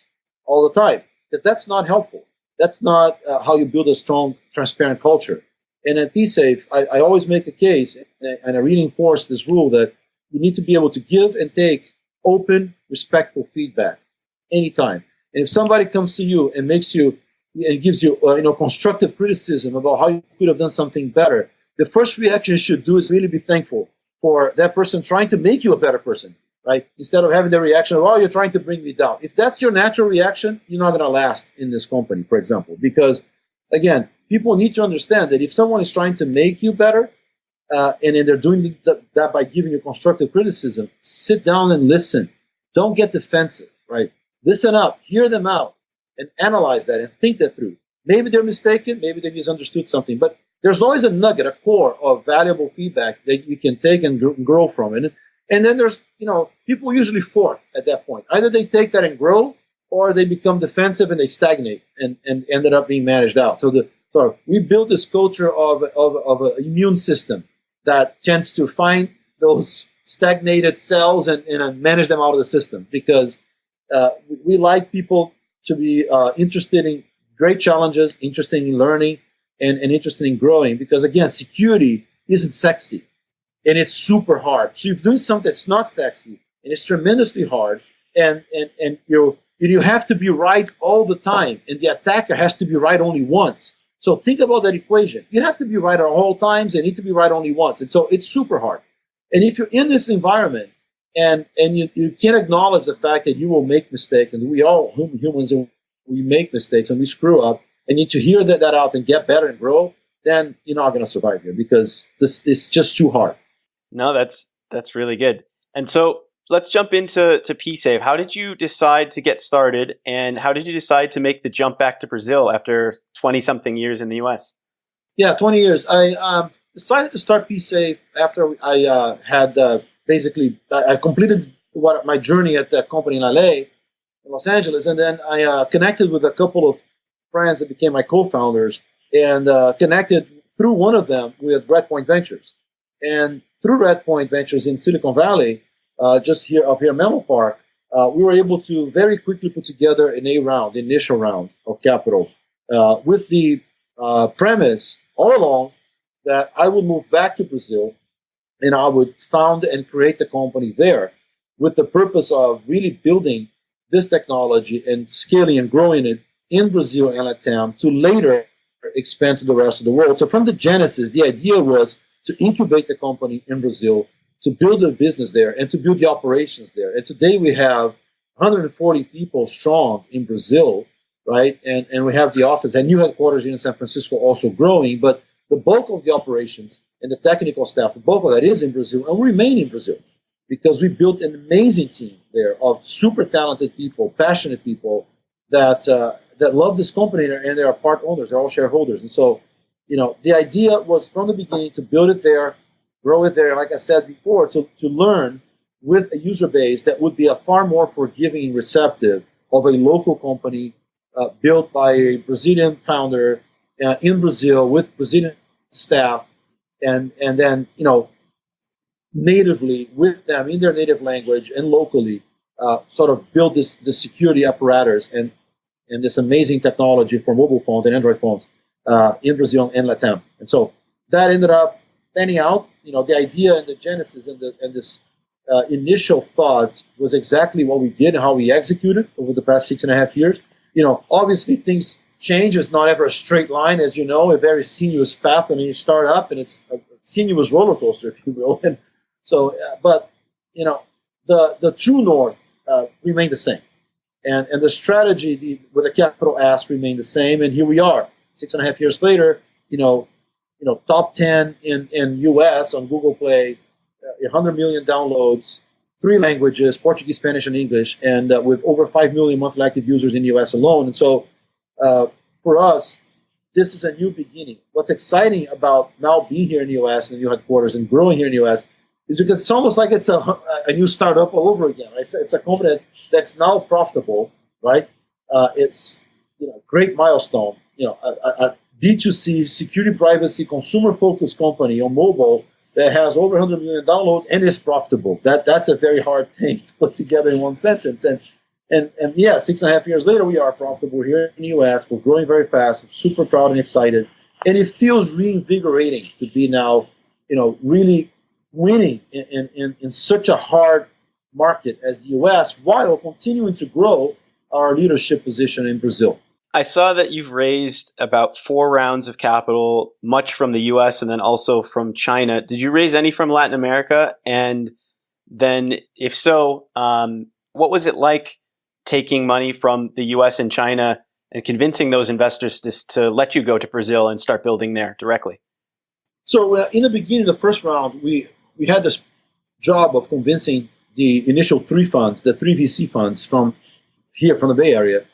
all the time, because that's not helpful. That's not how you build a strong, transparent culture. And at Psafe, I always make a case, and I reinforce this rule that you need to be able to give and take open, respectful feedback anytime. And if somebody comes to you and gives you constructive criticism about how you could have done something better, the first reaction you should do is really be thankful for that person trying to make you a better person, right? Instead of having the reaction of, you're trying to bring me down. If that's your natural reaction, you're not going to last in this company, for example, because, again, people need to understand that if someone is trying to make you better, and then they're doing that by giving you constructive criticism, sit down and listen. Don't get defensive, right? Listen up, hear them out, and analyze that and think that through. Maybe they're mistaken, maybe they misunderstood something, but there's always a nugget, a core of valuable feedback that you can take and grow from it. And then there's, people usually fork at that point. Either they take that and grow, or they become defensive and they stagnate and ended up being managed out. So we built this culture of an immune system that tends to find those stagnated cells and manage them out of the system, because we like people to be interested in great challenges, interested in learning, and interested in growing, because, again, security isn't sexy, and it's super hard. So you're doing something that's not sexy, and it's tremendously hard, and you have to be right all the time, and the attacker has to be right only once. So think about that equation. You have to be right at all times and need to be right only once. And so it's super hard. And if you're in this environment and you can't acknowledge the fact that you will make mistakes, and we all humans, we make mistakes and we screw up, and you need to hear that out and get better and grow, then you're not going to survive here, because this is just too hard. No, that's really good. And so let's jump into Psafe. How did you decide to get started, and how did you decide to make the jump back to Brazil after 20-something years in the US? Yeah, 20 years. I decided to start Psafe after I had I completed my journey at the company in LA, in Los Angeles, and then I connected with a couple of friends that became my co-founders, and connected through one of them with Redpoint Ventures. And through Redpoint Ventures in Silicon Valley, just here up here in Menlo Park, we were able to very quickly put together an initial round of capital, with the premise all along that I would move back to Brazil and I would found and create the company there, with the purpose of really building this technology and scaling and growing it in Brazil and Latam to later expand to the rest of the world. So from the genesis, the idea was to incubate the company in Brazil, to build a business there, and to build the operations there. And today we have 140 people strong in Brazil, right? And we have the office and new headquarters in San Francisco also growing, but the bulk of the operations and the technical staff, the bulk of that is in Brazil, and we remain in Brazil because we built an amazing team there of super talented people, passionate people that love this company, and they are part owners, they're all shareholders. And so the idea was from the beginning to build it there, grow it there, like I said before, to learn with a user base that would be a far more forgiving and receptive of a local company built by a Brazilian founder in Brazil with Brazilian staff, and then natively with them in their native language and locally sort of build the security apparatus and this amazing technology for mobile phones and Android phones in Brazil and Latam. And so that ended up panning out. The idea and the genesis and this initial thought was exactly what we did and how we executed over the past 6.5 years. Obviously things change. It's not ever a straight line, as you know, a very sinuous path when you start up, and it's a sinuous roller coaster, if you will. And so, but the true north remained the same, and the strategy with a capital S remained the same. And here we are, 6.5 years later. Top 10 in US on Google Play, 100 million downloads, 3 languages, Portuguese, Spanish, and English, and with over 5 million monthly active users in the US alone. And so for us, this is a new beginning. What's exciting about now being here in the US, in the new headquarters, and growing here in the US, is because it's almost like it's a new startup all over again. Right? It's a company that's now profitable, right? It's great milestone. A B2C security, privacy, consumer-focused company on mobile that has over 100 million downloads and is profitable. That's a very hard thing to put together in one sentence. And yeah, 6.5 years later, we are profitable here in the US. We're growing very fast. I'm super proud and excited. And it feels reinvigorating to be now, really winning in such a hard market as the US, while continuing to grow our leadership position in Brazil. I saw that you've raised about 4 rounds of capital, much from the US and then also from China. Did you raise any from Latin America? And then if so, what was it like taking money from the US and China and convincing those investors to let you go to Brazil and start building there directly? So in the beginning, the first round, we had this job of convincing the initial 3 funds, the 3 VC funds from the Bay Area,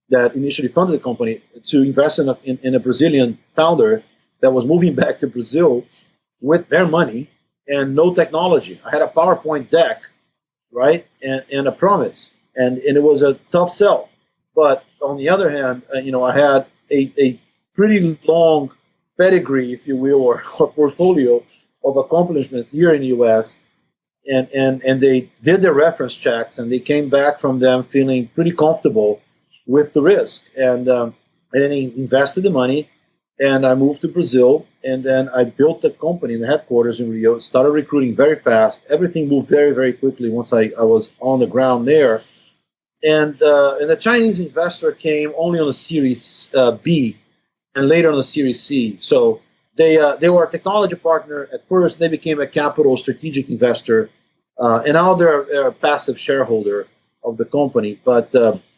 that initially funded the company, to invest in a Brazilian founder that was moving back to Brazil with their money and no technology. I had a PowerPoint deck, right, and a promise, and it was a tough sell. But on the other hand, I had a pretty long pedigree, if you will, or portfolio of accomplishments here in the U.S., and they did their reference checks, and they came back from them feeling pretty comfortable with the risk, and then he invested the money, and I moved to Brazil, and then I built the company in the headquarters in Rio, started recruiting very fast. Everything moved very, very quickly once I was on the ground there, and the Chinese investor came only on the Series B, and later on the Series C. So they were a technology partner at first. They became a capital strategic investor, and now they're a passive shareholder of the company, but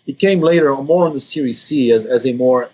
it came later, more on the Series C, as a more,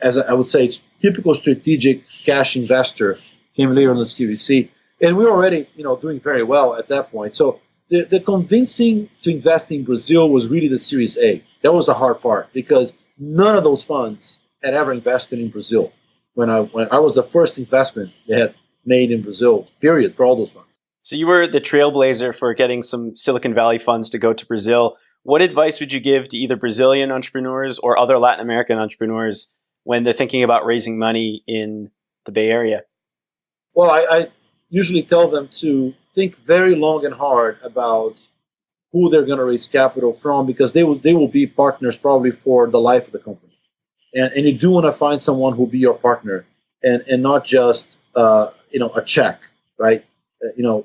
as I would say, typical strategic cash investor. Came later on the Series C, and we were already, doing very well at that point. So the convincing to invest in Brazil was really the Series A. That was the hard part, because none of those funds had ever invested in Brazil. When I was the first investment they had made in Brazil, period, for all those funds. So you were the trailblazer for getting some Silicon Valley funds to go to Brazil. What advice would you give to either Brazilian entrepreneurs or other Latin American entrepreneurs when they're thinking about raising money in the Bay Area? Well, I usually tell them to think very long and hard about who they're going to raise capital from, because they will be partners probably for the life of the company. And you do want to find someone who will be your partner, and not just a check, right?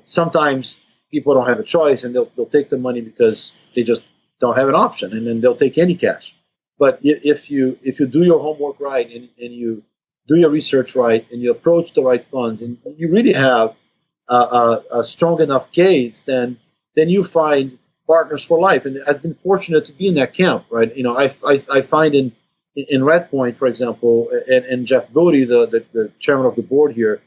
Sometimes people don't have a choice, and they'll take the money because they just don't have an option, and then they'll take any cash. But if you do your homework right, and you do your research right, and you approach the right funds, and you really have a strong enough case, then you find partners for life. And I've been fortunate to be in that camp, right? I find in Redpoint, for example, and Jeff Bodie, the chairman of the board here,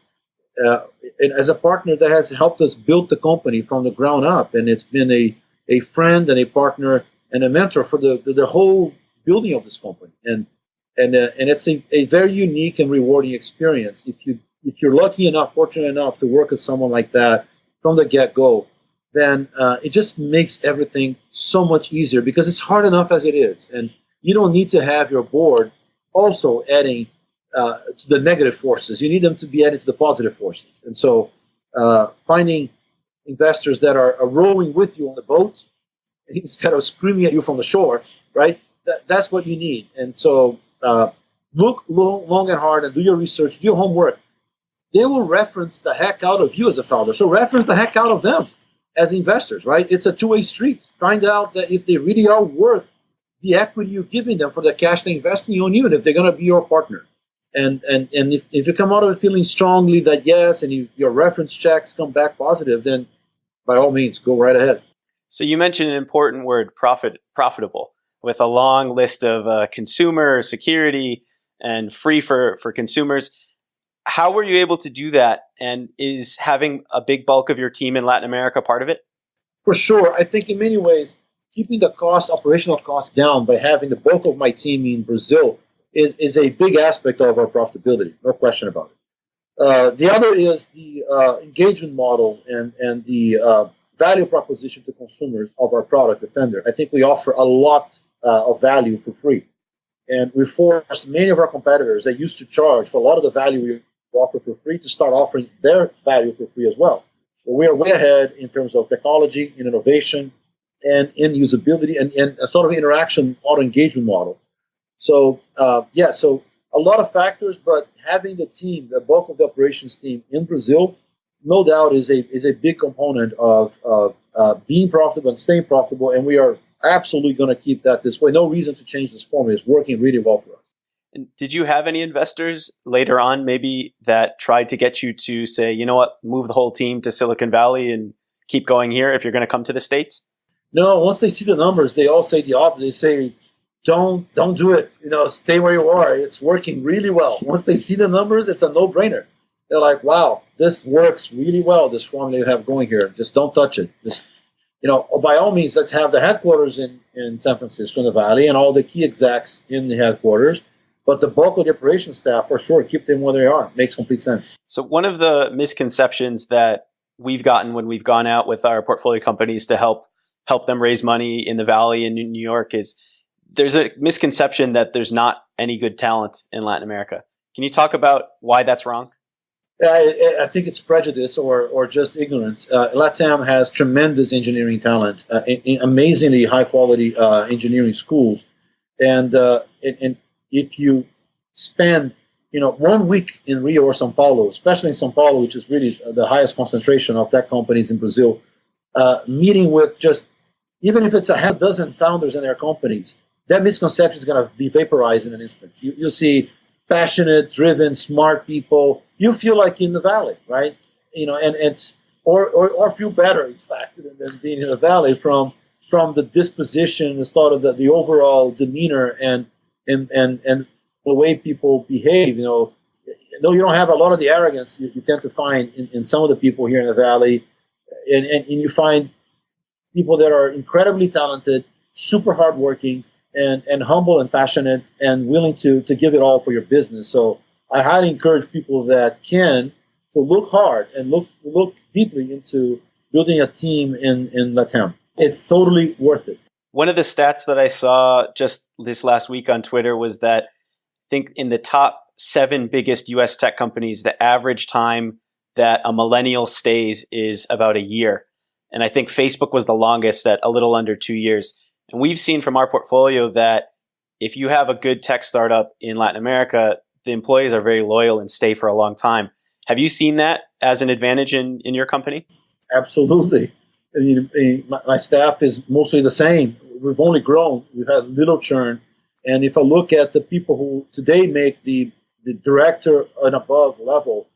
and as a partner that has helped us build the company from the ground up, and it's been a friend and a partner and a mentor for the whole building of this company. And and it's a very unique and rewarding experience. If you're lucky enough, fortunate enough to work with someone like that from the get go, then it just makes everything so much easier because it's hard enough as it is, and you don't need to have your board also adding to the negative forces. You need them to be added to the positive forces, and so finding investors that are rowing with you on the boat instead of screaming at you from the shore, right? That's what you need. And so look long and hard and do your research, do your homework. They will reference the heck out of you as a founder. So reference the heck out of them as investors, right? It's a two-way street. Find out that if they really are worth the equity you're giving them for the cash they're investing on you, and if they're going to be your partner. And if you come out of it feeling strongly that yes, and your reference checks come back positive, then by all means, go right ahead. So you mentioned an important word, profitable, with a long list of consumer security and free for consumers. How were you able to do that? And is having a big bulk of your team in Latin America part of it? For sure. I think in many ways, keeping the operational costs down by having the bulk of my team in Brazil is a big aspect of our profitability. No question about it. The other is the engagement model and the value proposition to consumers of our product, Defender. I think we offer a lot of value for free. And we forced many of our competitors that used to charge for a lot of the value we offer for free to start offering their value for free as well. But we are way ahead in terms of technology, in innovation, and in usability and a sort of interaction auto engagement model. So, so a lot of factors, but having the team, the bulk of the operations team in Brazil, no doubt is a big component of being profitable and staying profitable, and we are absolutely going to keep that this way. No reason to change this formula. It's working really well for us. And did you have any investors later on maybe that tried to get you to say, you know what, move the whole team to Silicon Valley and keep going here if you're going to come to the States? No, once they see the numbers, they all say the opposite. They say, don't do it. Stay where you are. It's working really well. Once they see the numbers, it's a no-brainer. They're like, wow, this works really well, this formula you have going here. Just don't touch it. Just, by all means, let's have the headquarters in San Francisco in the Valley and all the key execs in the headquarters. But the bulk of the operations staff, for sure, keep them where they are. Makes complete sense. So one of the misconceptions that we've gotten when we've gone out with our portfolio companies to help them raise money in the Valley in New York is there's a misconception that there's not any good talent in Latin America. Can you talk about why that's wrong? I think it's prejudice or just ignorance. LATAM has tremendous engineering talent, amazingly high-quality engineering schools. And if you spend 1 week in Rio or São Paulo, especially in São Paulo, which is really the highest concentration of tech companies in Brazil, meeting with just, even if it's a half dozen founders in their companies, that misconception is going to be vaporized in an instant. You'll see passionate, driven, smart people. You feel like in the Valley, right? And it's or feel better, in fact, than being in the Valley from the disposition, the sort of the overall demeanor and the way people behave. Though you don't have a lot of the arrogance you tend to find in some of the people here in the Valley, and you find people that are incredibly talented, super hardworking, and humble and passionate and willing to give it all for your business. So I highly encourage people that can to look hard and look deeply into building a team in LATAM. It's totally worth it. One of the stats that I saw just this last week on Twitter was that I think in the top 7 biggest US tech companies, the average time that a millennial stays is about a year. And I think Facebook was the longest at a little under 2 years. And we've seen from our portfolio that if you have a good tech startup in Latin America, the employees are very loyal and stay for a long time. Have you seen that as an advantage in your company? Absolutely. I mean, my staff is mostly the same. We've only grown. We've had little churn. And if I look at the people who today make the director and above level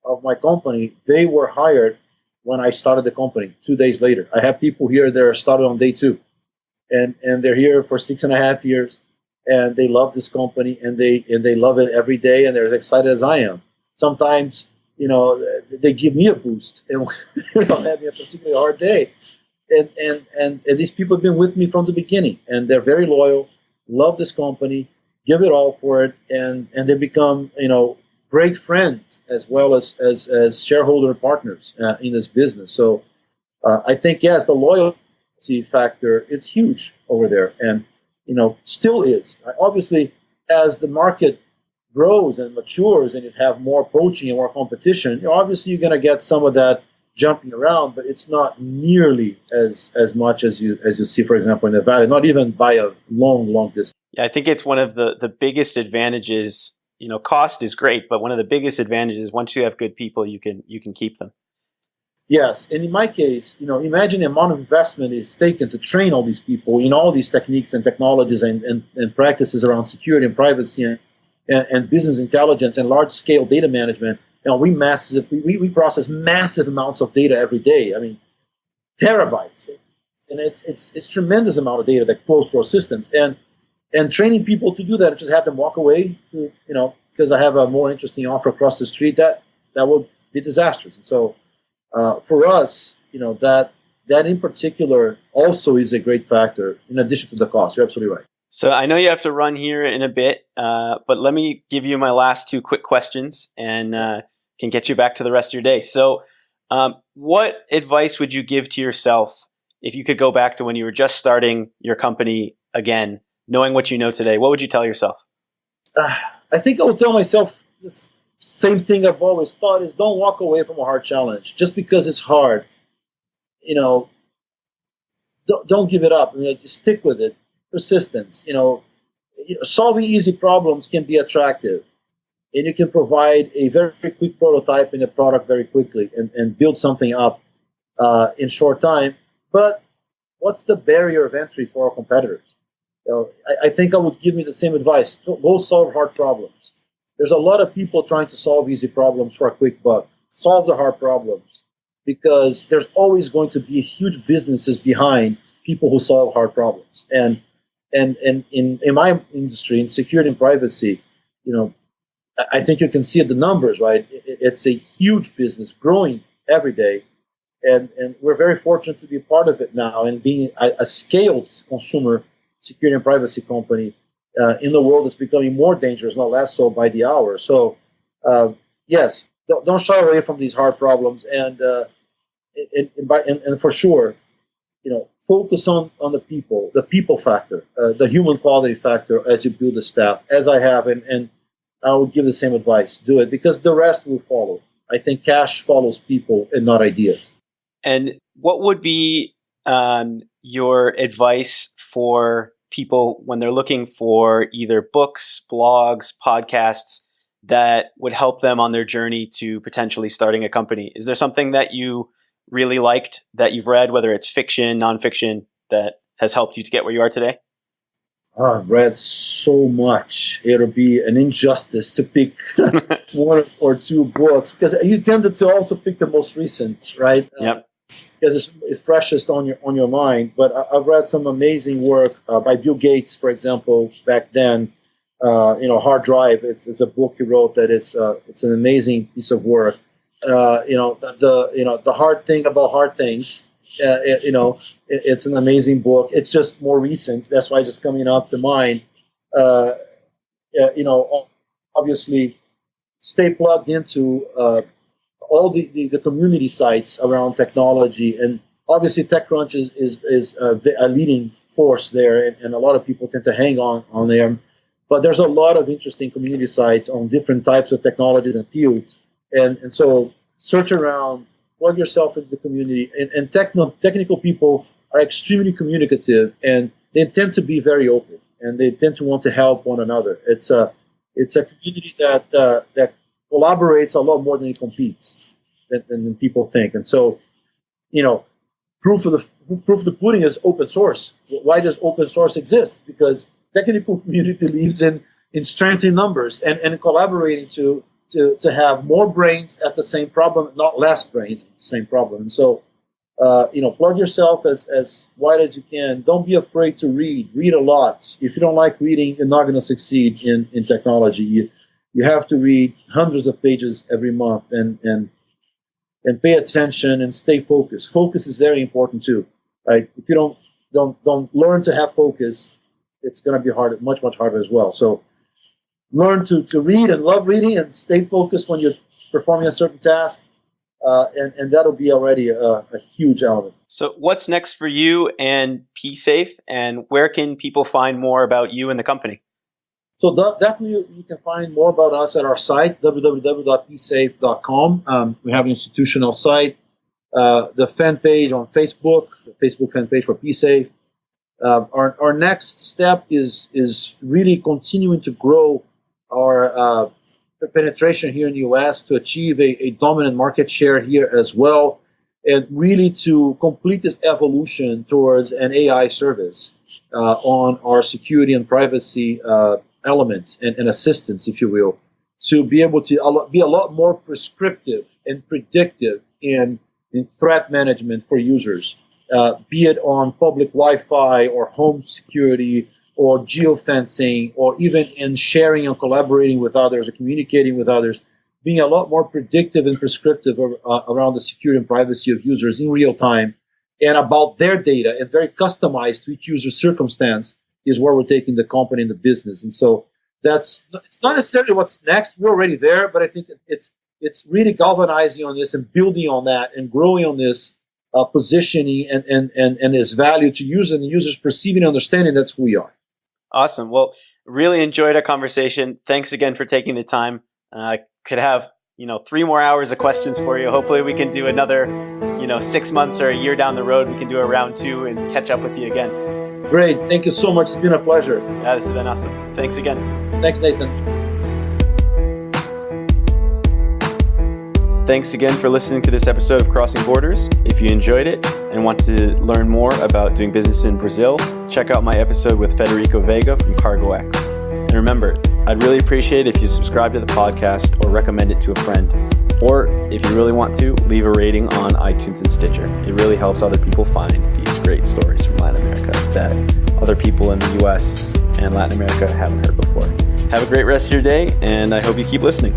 of my company, they were hired when I started the company 2 days later. I have people here that are started on day 2. And they're here for 6.5 years, and they love this company, and they love it every day, and they're as excited as I am. Sometimes, they give me a boost, and having a particularly hard day. And these people have been with me from the beginning, and they're very loyal, love this company, give it all for it, and they become, great friends as well as shareholder partners in this business. So I think, yes, the loyalty factor is huge over there, and still is. Obviously, as the market grows and matures, and you have more poaching and more competition, obviously you're going to get some of that jumping around, but it's not nearly as much as you see, for example, in the valley. Not even by a long distance. Yeah, I think it's one of the biggest advantages. Cost is great, but one of the biggest advantages, once you have good people, you can keep them. Yes, and in my case, imagine the amount of investment it's taken to train all these people in all these techniques and technologies and practices around security and privacy and business intelligence and large-scale data management. We process massive amounts of data every day. I mean, terabytes, and it's tremendous amount of data that flows through our systems. And training people to do that, just have them walk away because I have a more interesting offer across the street, that will be disastrous. And so for us, that in particular also is a great factor in addition to the cost. You're absolutely right. So I know you have to run here in a bit, but let me give you my last two quick questions and can get you back to the rest of your day. So what advice would you give to yourself if you could go back to when you were just starting your company again, knowing what you know today? What would you tell yourself? I think I would tell myself this same thing I've always thought, is don't walk away from a hard challenge. Just because it's hard, don't give it up. Stick with it. Persistence. Solving easy problems can be attractive, and you can provide a very quick prototype in a product very quickly and build something up in short time. But what's the barrier of entry for our competitors? I think I would give me the same advice. Go solve hard problems. There's a lot of people trying to solve easy problems for a quick buck. Solve the hard problems, because there's always going to be huge businesses behind people who solve hard problems. And in my industry, in security and privacy, I think you can see the numbers, right? It's a huge business growing every day. And we're very fortunate to be a part of it now, and being a scaled consumer security and privacy company in the world that's becoming more dangerous, not less so by the hour. So, yes, don't shy away from these hard problems, and for sure, focus on the people factor, the human quality factor as you build the staff, as I have, and I would give the same advice. Do it, because the rest will follow. I think cash follows people and not ideas. And what would be your advice for people when they're looking for either books, blogs, podcasts that would help them on their journey to potentially starting a company? Is there something that you really liked that you've read, whether it's fiction, nonfiction, that has helped you to get where you are today? I've read so much. It'll be an injustice to pick one or two books, because you tended to also pick the most recent, right? Yep. Because it's freshest on your mind. But I've read some amazing work by Bill Gates, for example, back then. Hard Drive. It's a book he wrote that it's an amazing piece of work. The hard thing about hard things. It's an amazing book. It's just more recent. That's why it's just coming up to mind. Obviously, stay plugged into all the community sites around technology, and obviously TechCrunch is a leading force there, and a lot of people tend to hang on there. But there's a lot of interesting community sites on different types of technologies and fields, and so search around, plug yourself into the community, and technical people are extremely communicative, and they tend to be very open, and they tend to want to help one another. It's a community that collaborates a lot more than it competes than people think. And so, proof of the pudding is open source. Why does open source exist? Because technical community believes in strength in numbers and collaborating to have more brains at the same problem, not less brains at the same problem. And so, plug yourself as wide as you can. Don't be afraid to read. Read a lot. If you don't like reading, you're not going to succeed in technology. You have to read hundreds of pages every month and pay attention and stay focused. Focus is very important too. Right? If you don't learn to have focus, it's going to be hard, much harder as well. So learn to read and love reading and stay focused when you're performing a certain task. And that'll be already a huge element. So what's next for you and Psafe, and where can people find more about you and the company? So definitely you can find more about us at our site, www.psafe.com. We have an institutional site, the fan page on Facebook, the Facebook fan page for Psafe. Our next step is really continuing to grow our penetration here in the U.S. to achieve a dominant market share here as well, and really to complete this evolution towards an AI service on our security and privacy elements and assistance, if you will, to be able to be a lot more prescriptive and predictive in threat management for users, be it on public Wi-Fi or home security or geofencing, or even in sharing and collaborating with others or communicating with others, being a lot more predictive and prescriptive around the security and privacy of users in real time and about their data, and very customized to each user's circumstance, is where we're taking the company and the business. And so it's not necessarily what's next. We're already there, but I think it's really galvanizing on this and building on that and growing on this positioning and its value to users, and the users perceiving and understanding that's who we are. Awesome. Well, really enjoyed our conversation. Thanks again for taking the time. Could have 3 more hours of questions for you. Hopefully we can do another 6 months or a year down the road. We can do a round 2 and catch up with you again. Great. Thank you so much. It's been a pleasure. Yeah, this has been awesome. Thanks again. Thanks, Nathan. Thanks again for listening to this episode of Crossing Borders. If you enjoyed it and want to learn more about doing business in Brazil, check out my episode with Federico Veiga from CargoX. And remember, I'd really appreciate it if you subscribe to the podcast or recommend it to a friend. Or if you really want to, leave a rating on iTunes and Stitcher. It really helps other people find these great stories from Latin America that other people in the US and Latin America haven't heard before. Have a great rest of your day, and I hope you keep listening.